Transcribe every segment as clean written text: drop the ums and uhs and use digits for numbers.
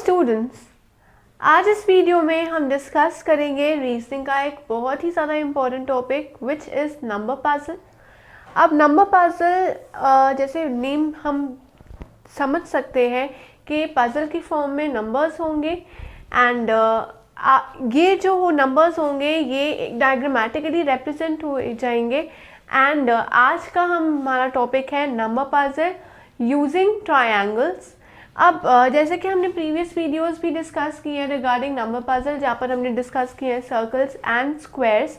Students, आज इस video में हम डिस्कस करेंगे रीजनिंग का एक बहुत ही ज़्यादा important topic which is number puzzle. अब नंबर पजल जैसे नेम हम समझ सकते हैं कि पजल की फॉर्म में नंबर्स होंगे एंड ये जो नंबर्स होंगे ये डायग्रामेटिकली रिप्रेजेंट हो जाएंगे। एंड आज का हमारा टॉपिक है नंबर पजल यूजिंग ट्रायंगल्स। अब जैसे कि हमने प्रीवियस वीडियोस भी डिस्कस किए हैं रिगार्डिंग नंबर पजल, जहाँ पर हमने डिस्कस किए हैं सर्कल्स एंड स्क्वायर्स।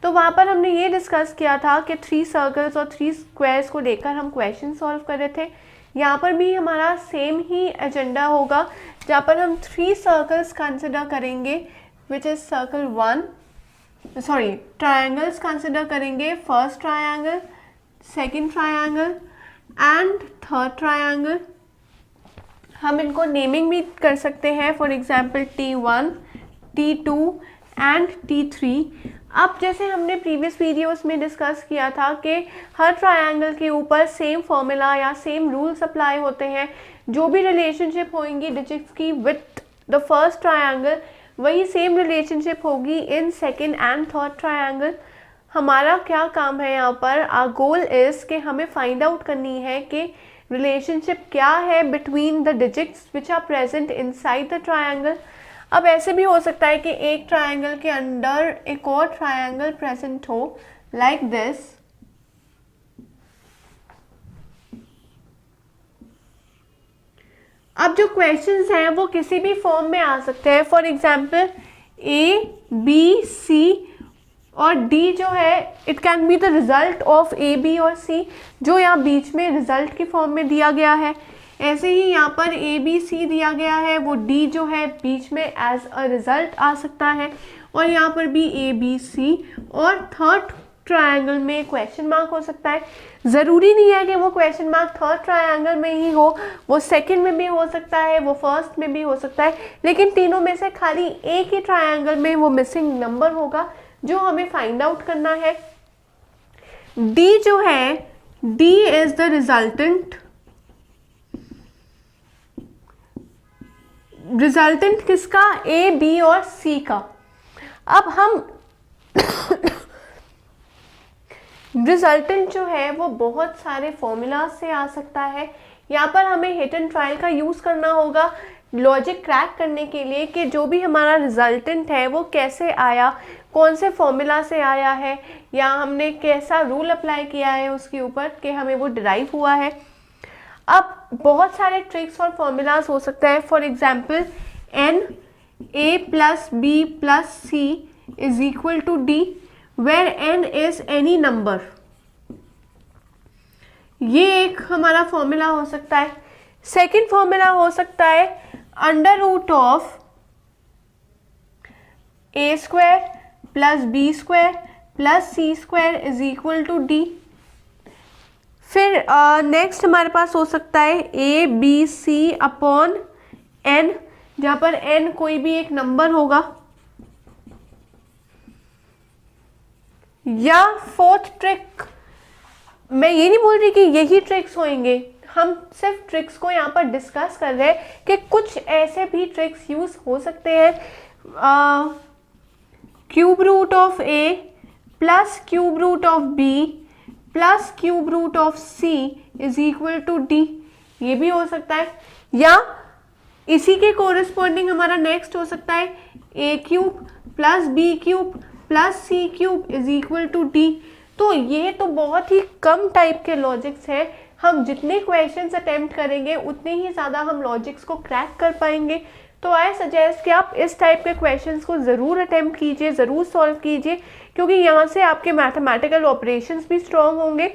तो वहाँ पर हमने ये डिस्कस किया था कि 3 सर्कल्स और 3 स्क्वायर्स को लेकर हम क्वेश्चन सॉल्व कर रहे थे। यहाँ पर भी हमारा सेम ही एजेंडा होगा, जहाँ पर हम 3 सर्कल्स कंसिडर करेंगे विच इज़ ट्रायंगल्स कंसिडर करेंगे। First triangle, second triangle and third triangle. हम इनको नेमिंग भी कर सकते हैं, for example T1, T2 and T3। अब जैसे हमने प्रीवियस वीडियोस में डिस्कस किया था कि हर ट्रायंगल के ऊपर सेम फॉर्मूला या सेम रूल्स अप्लाई होते हैं। जो भी रिलेशनशिप होंगी डिजिट्स की विथ द फर्स्ट ट्रायंगल, वही सेम रिलेशनशिप होगी in second and third triangle. हमारा क्या काम है यहाँ पर, आवर गोल इज़ कि हमें फाइंड आउट करनी है कि रिलेशनशिप क्या है between the digits which are present inside the triangle. अब ऐसे भी हो सकता है कि एक ट्रायंगल के अंदर एक और ट्रायंगल प्रेजेंट हो, लाइक दिस। अब जो क्वेश्चंस हैं वो किसी भी फॉर्म में आ सकते हैं, for example A, B, C और D जो है it can be the result of A, B और C, जो यहाँ बीच में रिजल्ट की फॉर्म में दिया गया है। ऐसे ही यहाँ पर A, B, C दिया गया है, वो D जो है बीच में एज अ रिजल्ट आ सकता है। और यहाँ पर भी A, B, C और थर्ड ट्रायंगल में क्वेश्चन मार्क हो सकता है। ज़रूरी नहीं है कि वो क्वेश्चन मार्क थर्ड ट्रायंगल में ही हो, वो सेकंड में भी हो सकता है, वो फर्स्ट में भी हो सकता है, लेकिन तीनों में से खाली एक ही ट्रायंगल में वो मिसिंग नंबर होगा जो हमें फाइंड आउट करना है। D जो है, D is the resultant. Resultant किसका? A, B और C का। अब हम रिजल्टेंट जो है वो बहुत सारे फॉर्मूला से आ सकता है। यहाँ पर हमें हिट एंड ट्रायल का यूज़ करना होगा लॉजिक क्रैक करने के लिए कि जो भी हमारा रिजल्टेंट है वो कैसे आया, कौन से फॉर्मूला से आया है, या हमने कैसा रूल अप्लाई किया है उसके ऊपर कि हमें वो डिराइव हुआ है। अब बहुत सारे ट्रिक्स और फॉर्मूलाज हो सकते हैं, for example NA + B + C = D where N is any number। ये एक हमारा फॉर्मूला हो सकता है। सेकंड फॉर्मूला हो सकता है √of A² + B² + C² = D। फिर नेक्स्ट हमारे पास हो सकता है ABC/N, जहाँ पर N कोई भी एक नंबर होगा। या फोर्थ ट्रिक, मैं ये नहीं बोल रही कि यही ट्रिक्स होंगे, हम सिर्फ ट्रिक्स को यहाँ पर डिस्कस कर रहे हैं कि कुछ ऐसे भी ट्रिक्स यूज हो सकते हैं। √of A + √of B + √of C = D, ये भी हो सकता है। या इसी के कोरिस्पॉन्डिंग हमारा नेक्स्ट हो सकता है A³ + B³ + C³ = D। तो ये तो बहुत ही कम टाइप के लॉजिक्स हैं। हम जितने क्वेश्चंस अटेम्प्ट करेंगे उतने ही ज़्यादा हम लॉजिक्स को क्रैक कर पाएंगे। तो आई सजेस्ट कि आप इस टाइप के क्वेश्चंस को ज़रूर अटेम्प्ट कीजिए, ज़रूर सॉल्व कीजिए, क्योंकि यहाँ से आपके मैथमेटिकल ऑपरेशंस भी स्ट्रॉन्ग होंगे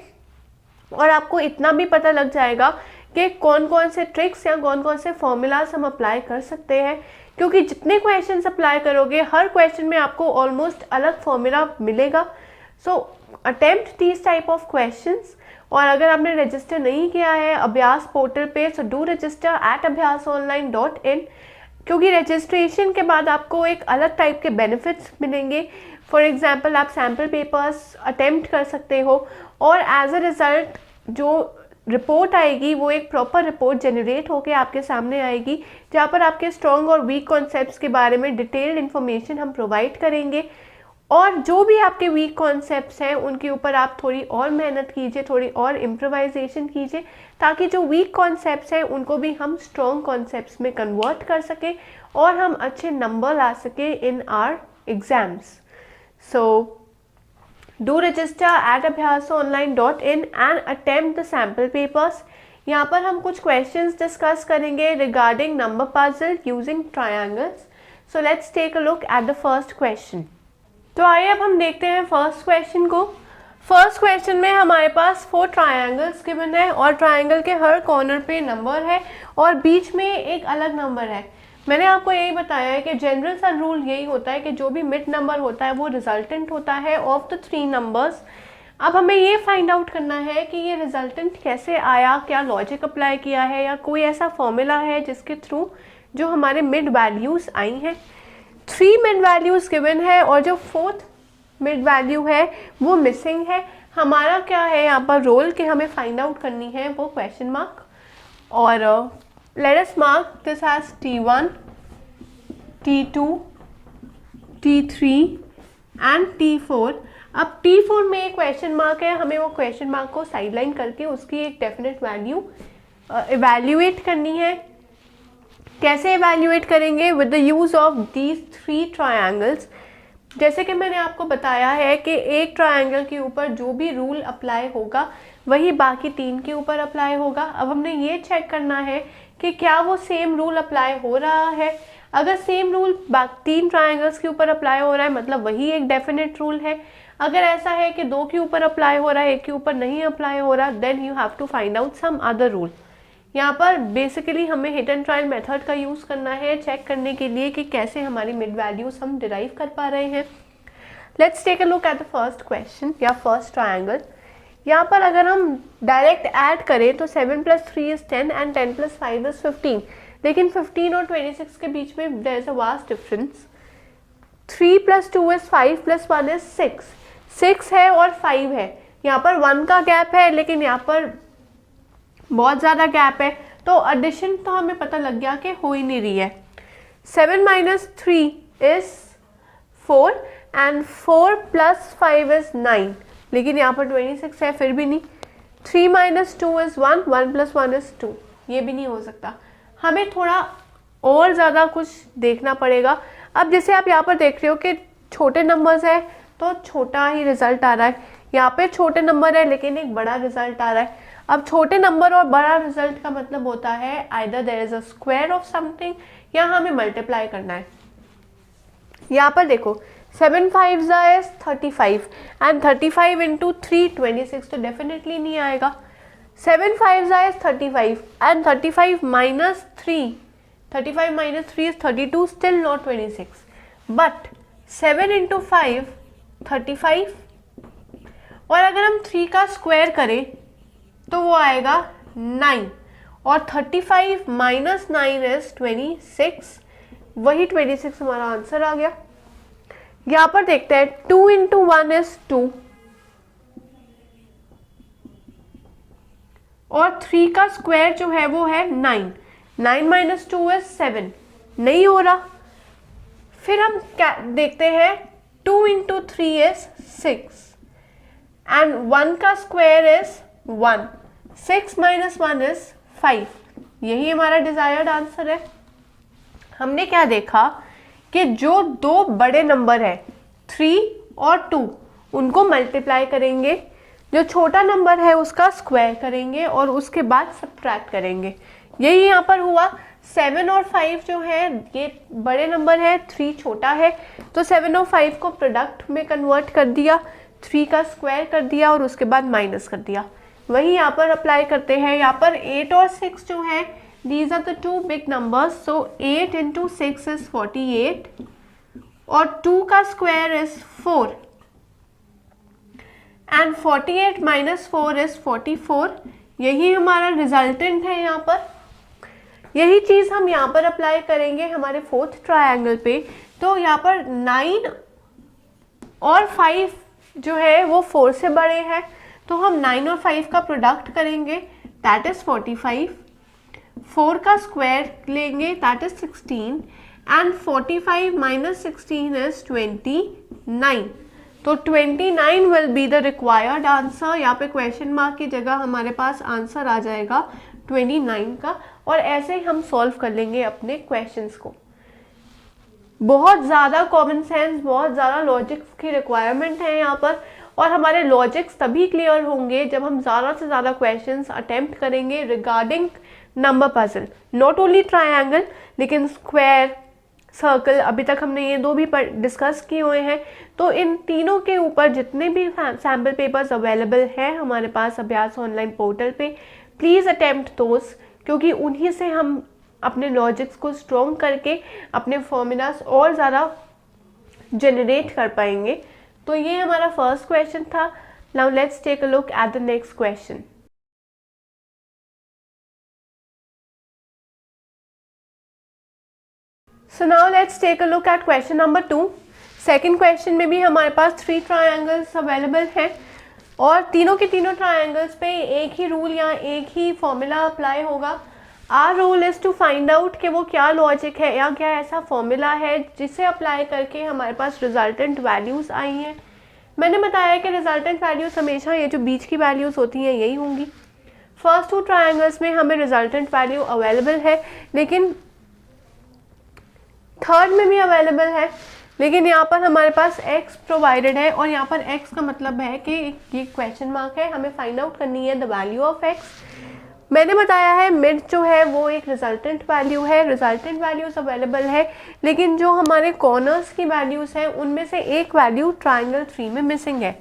और आपको इतना भी पता लग जाएगा कि कौन कौन से ट्रिक्स या कौन कौन से फॉर्मूलाज हम अप्लाई कर सकते हैं। क्योंकि जितने क्वेश्चंस अप्लाई करोगे हर क्वेश्चन में आपको ऑलमोस्ट अलग फॉर्मूला मिलेगा। So attempt this type of questions. और अगर आपने रजिस्टर नहीं किया है अभ्यास पोर्टल पे, सो डू रजिस्टर @abhyasonline.in, क्योंकि रजिस्ट्रेशन के बाद आपको एक अलग टाइप के बेनिफिट्स मिलेंगे। फॉर एग्जाम्पल आप सैम्पल पेपर्स अटेम्प्ट कर सकते हो और एज अ रिज़ल्ट जो रिपोर्ट आएगी वो एक प्रॉपर रिपोर्ट जनरेट होके आपके सामने आएगी, जहाँ पर आपके स्ट्रॉन्ग और वीक कॉन्सेप्ट्स के बारे में डिटेल्ड इन्फॉर्मेशन हम प्रोवाइड करेंगे। और जो भी आपके वीक कॉन्सेप्ट्स हैं उनके ऊपर आप थोड़ी और मेहनत कीजिए, थोड़ी और इम्प्रोवाइजेशन कीजिए, ताकि जो वीक कॉन्सेप्ट्स हैं उनको भी हम स्ट्रॉन्ग कॉन्सेप्ट्स में कन्वर्ट कर सकें और हम अच्छे नंबर ला सकें in our exams. So do register at abhyasonline.in and attempt the sample papers। यहाँ पर हम कुछ क्वेश्चंस डिस्कस करेंगे regarding number puzzle using triangles. So let's take a look at the first question. तो आइए अब हम देखते हैं फर्स्ट क्वेश्चन को। फर्स्ट क्वेश्चन में हमारे पास 4 ट्रायंगल्स गिवन है और ट्रायंगल के हर कॉर्नर पे नंबर है और बीच में एक अलग नंबर है। मैंने आपको यही बताया है कि जनरल सा रूल यही होता है कि जो भी मिड नंबर होता है वो रिजल्टेंट होता है ऑफ द 3 नंबर्स। अब हमें ये फाइंड आउट करना है कि ये रिजल्टेंट कैसे आया, क्या लॉजिक अप्लाई किया है या कोई ऐसा फॉर्मूला है जिसके थ्रू जो हमारे मिड वैल्यूज आई हैं। 3 मिड वैल्यूज गिवन है और जो 4th मिड वैल्यू है वो मिसिंग है। हमारा क्या है यहाँ पर रोल कि हमें फाइंड आउट करनी है वो क्वेश्चन मार्क। और let us mark this as T1, T2, T3 and T4। अब T4 में एक क्वेश्चन मार्क है, हमें वो क्वेश्चन मार्क को साइडलाइन करके उसकी एक डेफिनेट वैल्यू इवैल्यूएट करनी है। कैसे इवैल्यूएट करेंगे? With the use of these 3 triangles. जैसे कि मैंने आपको बताया है कि एक ट्रायंगल के ऊपर जो भी रूल अप्लाई होगा वही बाकी 3 के ऊपर अप्लाई होगा। अब हमने ये चेक करना है कि क्या वो सेम रूल अप्लाई हो रहा है। अगर सेम रूल 3 ट्रायंगल्स के ऊपर अप्लाई हो रहा है मतलब वही एक डेफिनेट रूल है। अगर ऐसा है कि 2 के ऊपर अप्लाई हो रहा है, 1 के ऊपर नहीं अप्लाई हो रहा, then you have to find out some other rule. यहाँ पर बेसिकली हमें हिट एंड ट्रायल मेथड का यूज़ करना है चेक करने के लिए कि कैसे हमारी मिड वैल्यूज हम डिराइव कर पा रहे हैं। Let's take a look at the first question या फर्स्ट ट्रायंगल। यहाँ पर अगर हम डायरेक्ट ऐड करें तो 7 + 3 is 10 एंड 10 + 5 is 15, लेकिन 15 और 26 के बीच में there is a vast difference. 3 + 2 is 5 + 1 is 6। 6 है और 5 है, यहाँ पर 1 का गैप है लेकिन यहाँ पर बहुत ज़्यादा गैप है, तो एडिशन तो हमें पता लग गया कि हो ही नहीं रही है। 7 - 3 is 4 एंड 4 + 5 is 9, लेकिन यहाँ पर 26 है फिर भी नहीं। 3 - 2 is 1, 1 + 1 is 2, ये भी नहीं हो सकता। हमें थोड़ा और ज़्यादा कुछ देखना पड़ेगा। अब जैसे आप यहाँ पर देख रहे हो कि छोटे नंबर्स है तो छोटा ही रिजल्ट आ रहा है, यहाँ पे छोटे नंबर है लेकिन एक बड़ा रिजल्ट आ रहा है। अब छोटे नंबर और बड़ा रिजल्ट का मतलब होता है either there is a square of something या हमें मल्टीप्लाई करना है। यहाँ पर देखो 7 × 5 is 35 एंड 35 × 3 26, तो डेफिनेटली नहीं आएगा। 7 × 5 is 35 and 35 - 3, 35 - 3 is 32, still not 26, but 7 × 5 35 और अगर हम 3 का स्क्वायर करें तो वो आएगा 9 और 35 - 9 is 26, वही 26 हमारा आंसर आ गया। यहाँ पर देखते हैं 2 × 1 is 2 और 3 का स्क्वायर जो है वो है 9, 9 - 2 is 7, नहीं हो रहा। फिर हम क्या देखते हैं 2 × 3 is 6 एंड 1 का स्क्वायर इज 1, 6 - 1 is 5, यही हमारा डिजायर्ड आंसर है। हमने क्या देखा कि जो 2 बड़े नंबर है 3 और 2 उनको मल्टीप्लाई करेंगे, जो छोटा नंबर है उसका स्क्वायर करेंगे और उसके बाद सब्ट्रैक्ट करेंगे, यही यहाँ पर हुआ। 7 और 5 जो है ये बड़े नंबर है, 3 छोटा है, तो 7 और 5 को प्रोडक्ट में कन्वर्ट कर दिया, 3 का स्क्वायर कर दिया और उसके बाद माइनस कर दिया, वही यहाँ पर अप्लाई करते हैं। यहाँ पर 8 और 6 जो है these are the 2 big numbers, so 8 × 6 is 48 और 2 का स्क्वायर is 4 and 48 - 4 is 44, यही हमारा रिजल्टेंट है। यहाँ पर यही चीज़ हम यहाँ पर अप्लाई करेंगे हमारे 4th ट्रायंगल पे। तो यहाँ पर 9 और 5 जो है वो 4 से बड़े हैं, तो हम 9 और 5 का प्रोडक्ट करेंगे दैट इज 45, 4 का स्क्वायर लेंगे that is 16 and 45 minus 16 is 29. तो 29 will be the required answer. यहाँ पे क्वेश्चन मार्क की जगह हमारे पास आंसर आ जाएगा 29 का. और ऐसे ही हम सॉल्व कर लेंगे अपने क्वेश्चंस को. बहुत ज़्यादा कॉमन सेंस, बहुत ज़्यादा लॉजिक्स की रिक्वायरमेंट है यहाँ पर. और हमारे लॉजिक्स तभी क्लियर होंगे जब हम ज़्यादा से ज़्यादा क्वेश्चंस अटेम्प्ट करेंगे regarding number puzzle. Not only triangle लेकिन स्क्वायर, सर्कल, अभी तक हमने ये दो भी डिस्कस किए हुए हैं. तो इन तीनों के ऊपर जितने भी सैम्पल पेपर्स अवेलेबल हैं हमारे पास अभ्यास ऑनलाइन पोर्टल पे, प्लीज़ अटेम्प्ट दोस, क्योंकि उन्हीं से हम अपने लॉजिक्स को स्ट्रॉन्ग करके अपने फॉर्मूलाज और ज़्यादा जनरेट कर पाएंगे. तो ये हमारा फर्स्ट क्वेश्चन था. Now let's take a look at the next question. So now let's take a look at question number 2. Second question में भी हमारे पास 3 ट्रायंगल्स अवेलेबल हैं और तीनों के तीनों ट्रायंगल्स पे एक ही रूल या एक ही फॉर्मूला अप्लाई होगा. Our role is to find out कि वो क्या लॉजिक है या क्या ऐसा फॉर्मूला है जिसे अप्लाई करके हमारे पास रिजल्टेंट वैल्यूज़ आई हैं. मैंने बताया कि रिजल्टेंट वैल्यूज़ हमेशा ये जो बीच की वैल्यूज़ होती हैं यही होंगी. फर्स्ट 2 ट्रायंगल्स में हमें रिजल्टेंट वैल्यू अवेलेबल है, लेकिन थर्ड में भी अवेलेबल है, लेकिन यहाँ पर हमारे पास x प्रोवाइडेड है. और यहाँ पर x का मतलब है कि ये क्वेश्चन मार्क है, हमें फाइंड आउट करनी है द वैल्यू ऑफ x. मैंने बताया है मिड जो है वो एक रिजल्टेंट वैल्यू है. रिजल्टेंट वैल्यूज अवेलेबल है, लेकिन जो हमारे कॉर्नर्स की वैल्यूज़ हैं उनमें से एक वैल्यू ट्राइंगल 3 में मिसिंग है.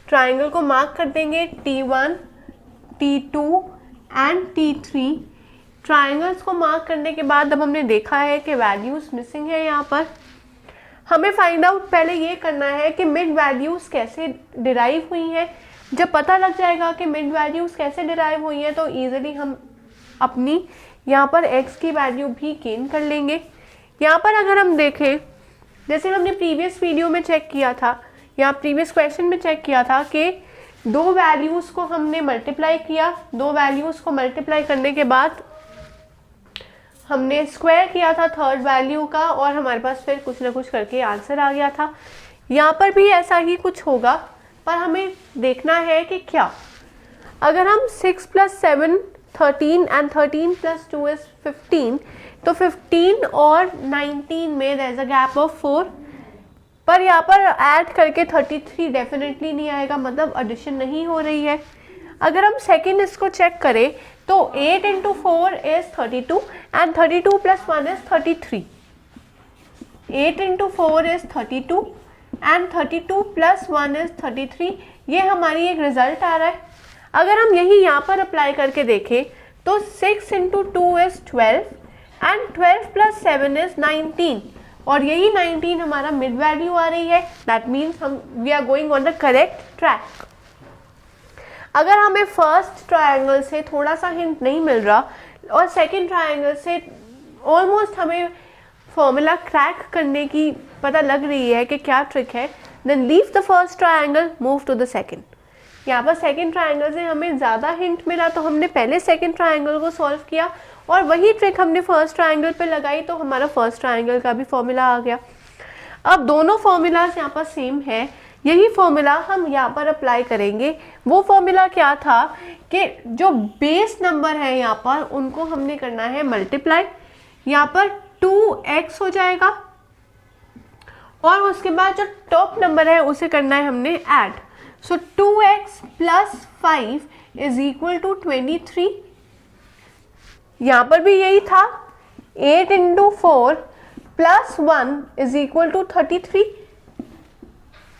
ट्राइंगल को मार्क कर देंगे T1, T2 and T3. Triangles को मार्क करने के बाद अब हमने देखा है कि वैल्यूज़ मिसिंग है. यहाँ पर हमें फाइंड आउट पहले ये करना है कि मिड वैल्यूज़ कैसे डिराइव हुई हैं. जब पता लग जाएगा कि मिड वैल्यूज़ कैसे डिराइव हुई हैं तो ईजिली हम अपनी यहाँ पर x की वैल्यू भी गेन कर लेंगे. यहाँ पर अगर हम देखें, जैसे हमने प्रीवियस वीडियो में चेक किया था या प्रीवियस क्वेश्चन में चेक किया था कि दो वैल्यूज़ को हमने मल्टीप्लाई किया, दो वैल्यूज़ को मल्टीप्लाई करने के बाद हमने स्क्वायर किया था थर्ड वैल्यू का और हमारे पास फिर कुछ ना कुछ करके आंसर आ गया था. यहाँ पर भी ऐसा ही कुछ होगा, पर हमें देखना है कि क्या. अगर हम 6 + 7 13 एंड 13 + 2 इज 15, तो 15 और 19 में there is a gap of 4. पर यहाँ पर ऐड करके 33 डेफिनेटली नहीं आएगा, मतलब एडिशन नहीं हो रही है. अगर हम सेकेंड इसको चेक करें तो 8 × 4 is 32 and 32 + 1 is 33. 8 × 4 is 32 and 32 + 1 is 33. ये हमारी एक रिजल्ट आ रहा है. अगर हम यही यहाँ पर अप्लाई करके देखें तो 6 × 2 इज 12 एंड 12 + 7 इज 19. और यही 19 हमारा मिड वैल्यू आ रही है. That means we are going on the correct track. अगर हमें फर्स्ट ट्रायंगल से थोड़ा सा हिंट नहीं मिल रहा और सेकंड ट्रायंगल से ऑलमोस्ट हमें फॉर्मूला क्रैक करने की पता लग रही है कि क्या ट्रिक है, then leave the first triangle, move to the second. यहाँ पर सेकंड ट्रायंगल से हमें ज़्यादा हिंट मिला तो हमने पहले सेकंड ट्रायंगल को सॉल्व किया और वही ट्रिक हमने फर्स्ट ट्रायंगल पे लगाई तो हमारा फर्स्ट ट्रायंगल का भी फॉर्मूला आ गया. अब दोनों फॉर्मूलाज यहाँ पर सेम है, यही फॉर्मूला हम यहाँ पर अप्लाई करेंगे. वो फॉर्मूला क्या था कि जो बेस नंबर है यहाँ पर उनको हमने करना है मल्टीप्लाई. यहाँ पर 2x हो जाएगा और उसके बाद जो टॉप नंबर है उसे करना है हमने add. So 2x + 5 is equal to 23. यहाँ पर भी यही था. 8 × 4 + 1 इज इक्वल टू 33.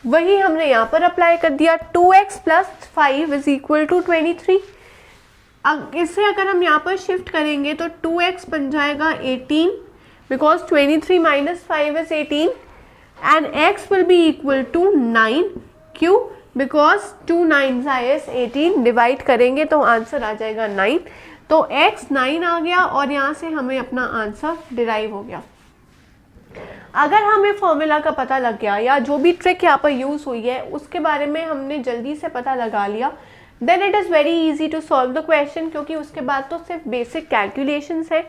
वही हमने यहाँ पर अप्लाई कर दिया. 2x + 5 is equal to 23. इसे अगर हम यहाँ पर शिफ्ट करेंगे तो 2x बन जाएगा 18 because 23 - 5 is 18 and x will be equal to 9. क्यों? Because 2 9s is 18. डिवाइड करेंगे तो आंसर आ जाएगा 9. तो x 9 आ गया और यहाँ से हमें अपना आंसर डिराइव हो गया. अगर हमें फॉर्मूला का पता लग गया या जो भी ट्रिक यहाँ पर यूज़ हुई है उसके बारे में हमने जल्दी से पता लगा लिया then it is very easy to solve the question, क्योंकि उसके बाद तो सिर्फ बेसिक कैलकुलेशंस है।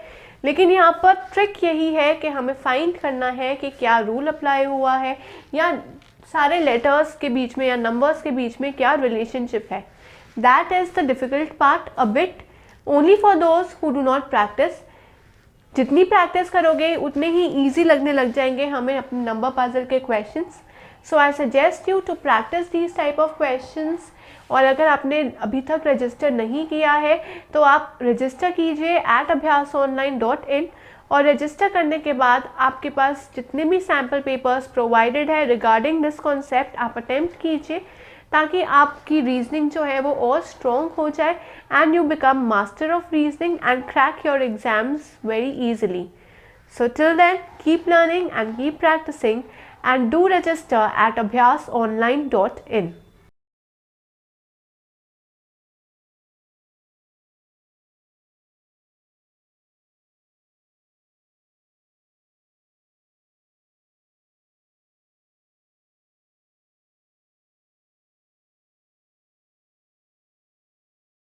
लेकिन यहाँ पर ट्रिक यही है कि हमें फाइंड करना है कि क्या रूल अप्लाई हुआ है या सारे लेटर्स के बीच में या नंबर्स के बीच में क्या रिलेशनशिप है। That is the difficult part a bit only for those who do not practice. जितनी प्रैक्टिस करोगे उतने ही ईजी लगने लग जाएंगे हमें अपने नंबर पजल के questions. So I suggest you to practice these type of questions. और अगर आपने अभी तक रजिस्टर नहीं किया है तो आप रजिस्टर कीजिए @abhyasonline.in, और रजिस्टर करने के बाद आपके पास जितने भी सैम्पल पेपर्स प्रोवाइडेड है रिगार्डिंग दिस कॉन्सेप्ट आप अटेम्प्ट कीजिए, ताकि आपकी रीजनिंग जो है वो और स्ट्रॉन्ग हो जाए and you become master of reasoning and crack your exams very easily. So till then, keep learning and keep practicing, and do register at abhyasonline.in.